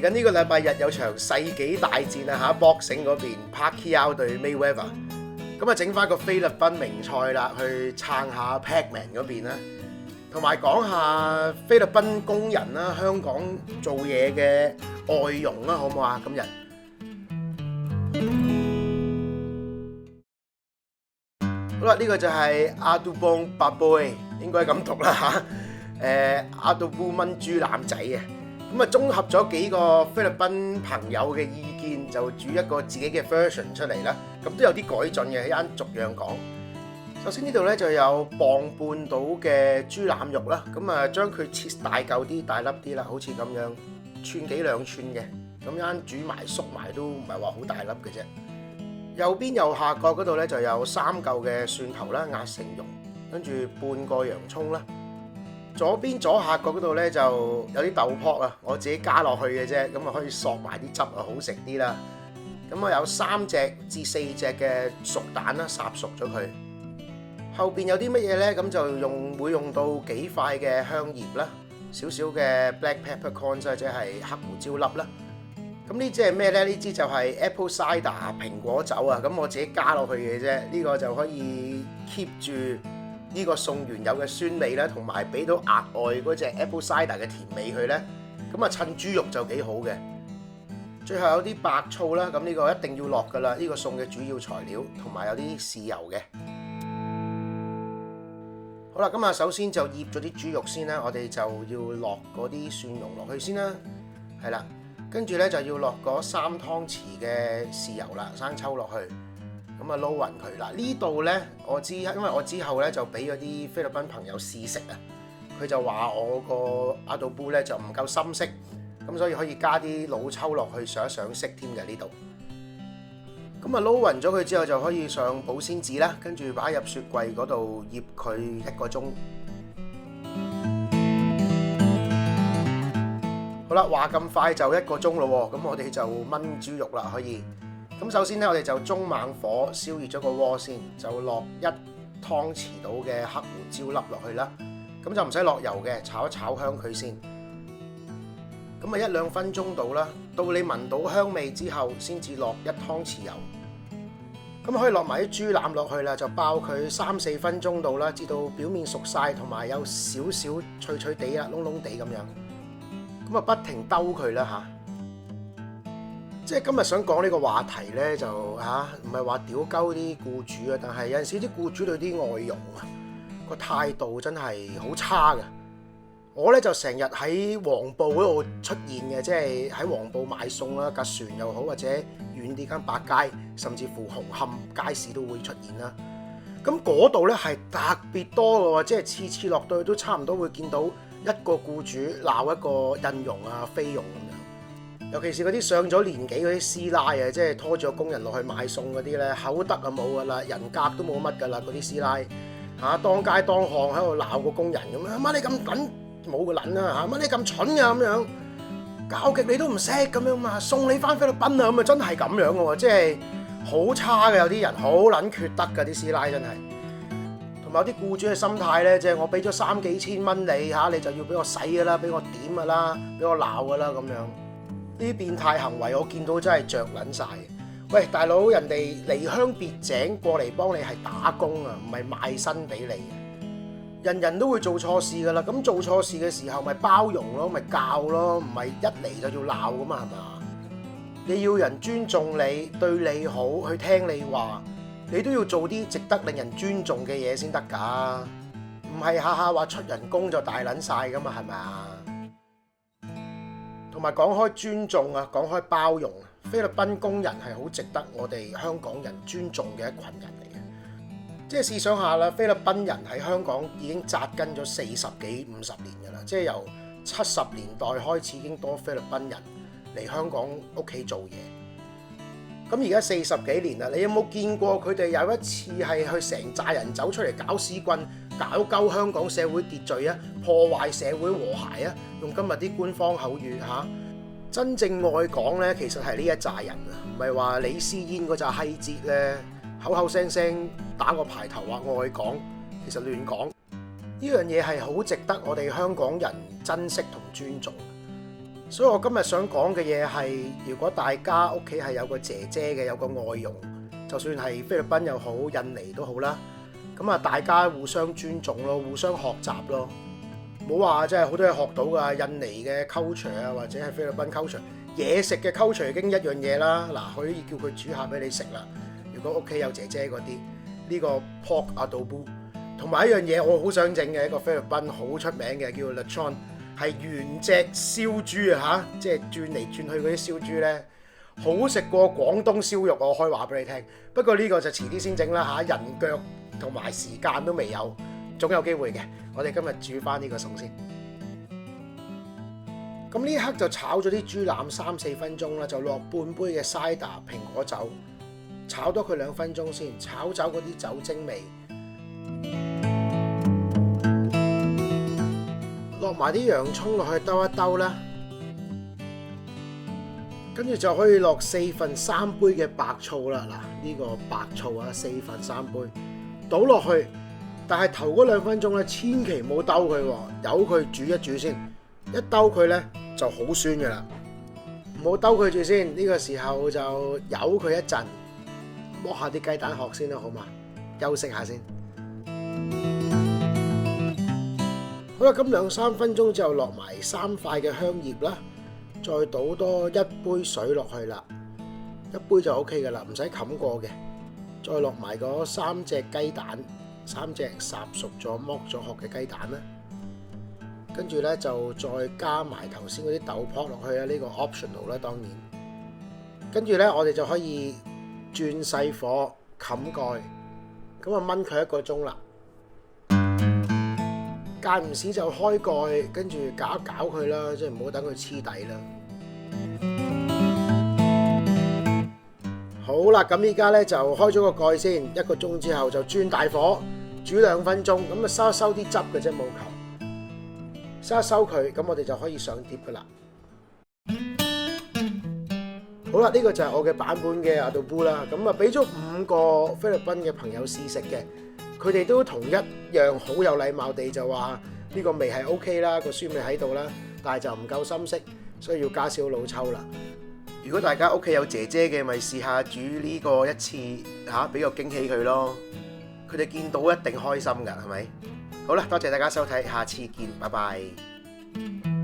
緊呢個禮拜日有場世紀大戰啊嚇，boxing 嗰邊 Pacquiao 對 Mayweather， 咁啊整翻個菲律賓名賽啦，去撐下 Pacman 嗰邊啦，同埋講下菲律賓工人啦，香港做嘢嘅外傭啦，好唔好啊？今日好啦，呢個就係阿杜邦八 boy， 應該咁讀啦嚇，阿杜布蚊豬腩仔啊！咁啊，綜合咗幾個菲律賓朋友嘅意見，就煮一個自己嘅 version 出嚟啦。咁都有啲改進嘅，一陣逐樣講。首先呢度咧就有磅半到嘅豬腩肉啦，咁啊將佢切大嚿啲、大粒啲啦，好似咁樣寸幾兩寸嘅，咁一陣煮埋縮埋都唔係話好大粒嘅啫。右邊右下角嗰度咧就有3嚿嘅蒜頭啦，壓成蓉，跟住半個洋葱啦。左邊左下角嗰度咧就有啲豆卜啊，我自己加落去嘅啫，咁啊可以索埋啲汁啊，好食啲啦。咁啊有3隻至4隻嘅熟蛋啦，烚熟咗佢。後邊有啲乜嘢咧？咁就會用到幾塊嘅香葉啦，少少嘅 black peppercorn 即係黑胡椒粒啦。咁呢支係咩咧？呢支就係 apple cider 蘋果酒啊，咁我自己加落去嘅啫。呢個就可以 keep 住呢個餸原有嘅酸味咧，同埋俾到額外嗰隻 apple cider 嘅甜味佢咧，咁啊襯豬肉就幾好嘅。最後有啲白醋啦，咁呢個一定要落噶啦，呢個餸嘅主要材料，同埋有啲豉油嘅。好啦，咁啊首先就醃咗啲豬肉先啦，我哋就要落嗰啲蒜蓉落去先啦，係啦，跟住咧就要落嗰3湯匙嘅豉油啦，生抽落去。咁啊撈勻佢啦！呢度咧我知，因為我之後咧就俾嗰啲菲律賓朋友試食啊，佢就話我個阿杜布咧就唔夠深色，咁所以可以加啲老抽落去上一上色添嘅呢度。咁啊撈勻咗佢之後就可以上保鮮紙啦，跟住擺入雪櫃嗰度醃佢1個鐘。好啦，話咁快就1個鐘咯喎，咁我哋就炆豬肉啦，可以。咁首先咧，我哋就中猛火燒熱咗個鍋先，就落1湯匙到嘅黑胡椒粒落去啦。咁就唔使落油嘅，炒一炒香佢先。咁啊1-2分鐘到啦，到你聞到香味之後，先至落1湯匙油。咁可以落埋啲豬腩落去啦，就爆佢3-4分鐘到啦，至到表面熟晒，同埋有少少脆脆地啦、燶燶地咁樣。咁啊不停兜佢啦嚇。即係今日想講呢個話題咧，就唔係話屌鳩啲僱主啊，但係有陣時啲僱主對啲外傭啊個態度真係好差㗎。我咧就成日喺黃埔嗰度出現嘅，即係喺黃埔買餸啦，架船又好，或者遠啲間百佳，甚至乎紅磡街市都會出現啦。咁嗰度咧係特別多嘅喎，即係次次落到去都差唔多會見到一個僱主鬧一個印傭啊、菲傭咁樣。尤其是嗰啲上咗年紀嗰啲師奶啊，即係拖住個工人落去買餸嗰啲咧，口德啊冇噶啦，人格都冇乜噶啦，嗰啲師奶嚇當街當巷喺度鬧個工人咁樣，乜你咁撚冇個撚啊嚇，乜你咁蠢啊咁樣，教極你都唔識咁樣嘛，送你翻菲律賓啊咁啊，真係咁樣嘅喎，即係好差嘅，有啲人好撚缺德嘅啲師奶真係。同埋有啲僱主嘅心態咧，即係我俾咗3-4千蚊你嚇，你就要俾我使㗎啦，俾我點㗎啦，俾我鬧㗎啦咁樣。呢啲變態行為我見到真係着撚晒。喂，大佬，人哋離鄉別井過嚟幫你係打工啊，唔係賣身俾你。人人都會做錯事噶啦，咁做錯事嘅時候咪包容咯，咪教咯，唔係一嚟就要鬧噶嘛，係嘛？你要人尊重你，對你好，去聽你話，你都要做啲值得令人尊重嘅嘢先得㗎，唔係下下話出人工就大撚晒噶嘛，係咪啊？同埋講開尊重啊，講開包容，菲律賓工人係好值得我哋香港人尊重嘅一群人嚟嘅。即係試想下啦，菲律賓人喺香港已經紮根咗40幾50年㗎啦，即係由70年代開始已經多菲律賓人嚟香港屋企做嘢。咁而家40幾年啦，你有冇見過佢哋有一次係去成紮人走出嚟搞屎棍？搞鳩香港社會秩序啊，破壞社會和諧啊！用今日啲官方口語嚇，真正愛港咧，其實係呢一紮人啊，唔係話李思嫣嗰紮閪節咧，口口聲聲打個牌頭話愛港，其實亂講。呢樣嘢係好值得我哋香港人珍惜同尊重。所以我今日想講嘅嘢係，如果大家屋企係有個姐姐嘅，有個外傭，就算係菲律賓又好，印尼都好啦，咁啊大家互相尊重咯，互相學習咯，冇話真係好多嘢學到㗎。印尼嘅 culture 啊，或者係菲律賓 culture， 嘢食嘅 culture 已經一樣嘢啦。嗱，可以叫佢煮下俾你食啦。如果屋企有姐姐嗰啲，呢個 pork adobo， 同埋一樣嘢我好想整嘅一個菲律賓好出名嘅叫 lechon。係原隻燒豬啊嚇，即係轉嚟轉去嗰啲燒豬咧，好食過廣東燒肉，我可以話俾你聽。不過呢個就遲啲先整啦嚇，人腳同埋時間都未有，總有機會嘅。我哋今日煮翻呢個餸先。咁呢一刻就炒咗啲豬腩3-4分鐘啦，就落半杯嘅 cider 蘋果酒，炒多佢2分鐘先，炒走嗰啲酒精味。落埋啲洋葱落去兜一兜啦，跟住就可以落3/4杯嘅白醋啦。嗱，呢個白醋啊，3/4杯倒落去，但係頭嗰2分鐘咧，千祈唔好兜佢，由佢煮一煮先。一兜佢咧就好酸噶啦，唔好兜佢住先。呢個時候就由佢一陣，剝下啲雞蛋殼先啦，好嘛？休息下先。好啦，咁2-3分鐘之後落埋3塊嘅香葉啦，再倒多1杯水落去啦，1杯就 OK 噶啦，唔使冚過嘅。再落埋嗰3隻雞蛋，3隻烚熟咗剝咗殼嘅雞蛋啦，跟住咧就再加埋頭先嗰啲豆卜落去啦，呢個 optional 啦當然。跟住咧我哋就可以轉細火冚蓋，咁啊燜佢1個鐘啦。間唔時就開蓋，跟住攪一攪佢啦，即係唔好等佢黐底啦。好啦，咁依家咧就開咗個蓋先，1個鐘之後就轉大火煮2分鐘，咁啊收一收啲汁嘅啫，冇求。收一收佢，咁我哋就可以上碟噶啦。好啦，呢個就係我嘅版本嘅 adobo 啦，咁啊俾咗5個菲律賓嘅朋友試食嘅。佢哋都同一樣好有禮貌地就話呢個味係 OK 啦，個酸味喺度啦，但係就唔夠深色，所以要加少老抽啦。如果大家屋企有姐姐嘅，咪試下煮呢個一次嚇，俾個驚喜佢咯。佢哋見到一定開心㗎，係咪？好啦，多謝大家收睇，下次見，拜拜。